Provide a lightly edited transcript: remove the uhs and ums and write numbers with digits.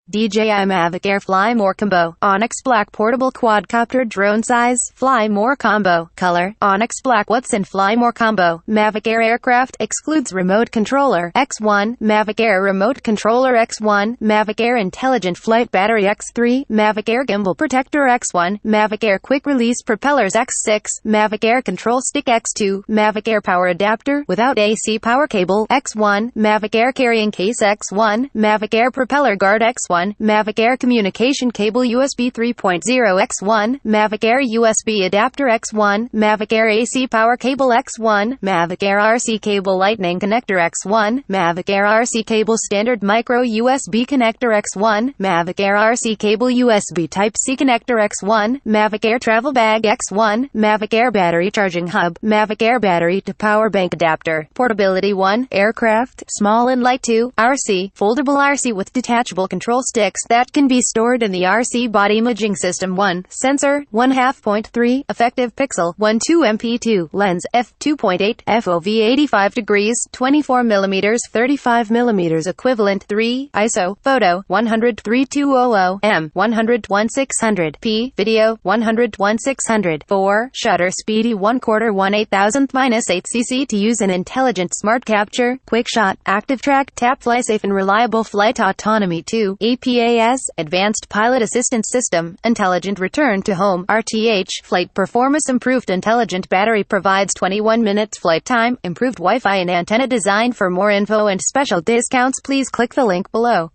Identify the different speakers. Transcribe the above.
Speaker 1: DJI Mavic Air Fly More Combo, Onyx Black Portable Quadcopter Drone Size, Fly More Combo, Color, Onyx Black What's in Fly More Combo, Mavic Air Aircraft, Excludes Remote Controller, X1, Mavic Air Remote Controller X1, Mavic Air Intelligent Flight Battery X3, Mavic Air Gimbal Protector X1, Mavic Air Quick Release Propellers X6, Mavic Air Control Stick X2, Mavic Air Power Adapter, without AC power cable, X1, Mavic Air Carrying Case X1, Mavic Air Propeller Guard X1, Mavic Air Communication Cable USB 3.0 X1, Mavic Air USB Adapter X1, Mavic Air AC Power Cable X1, Mavic Air RC Cable Lightning Connector X1, Mavic Air RC Cable Standard Micro USB Connector X1, Mavic Air RC Cable USB Type-C Connector X1, Mavic Air Travel Bag X1, Mavic Air Battery Charging Hub, Mavic Air Battery to Power Bank Adapter, Portability 1, Aircraft, Small and Light 2, RC, Foldable RC with detachable control sticks that can be stored in the RC body imaging system 1, Sensor, 1/2.3, Effective Pixel, 12 MP2, Lens, f2.8, FOV 85 degrees, 24 mm, 35 mm equivalent 3, ISO, Photo, 100-3200, M, 100-1600, P, Video, 100-1600, 4, Shutter Speed 1/4 1/8000-8 cc to use an intelligent SmartCapture, Quick Shot, ActiveTrack, TapFlySafe and reliable flight autonomy 2, APAS, Advanced Pilot Assistance System, Intelligent Return to Home, RTH, Flight Performance Improved Intelligent Battery provides 21 minutes flight time, improved Wi-Fi and antenna design. For more info and special discounts please click the link below.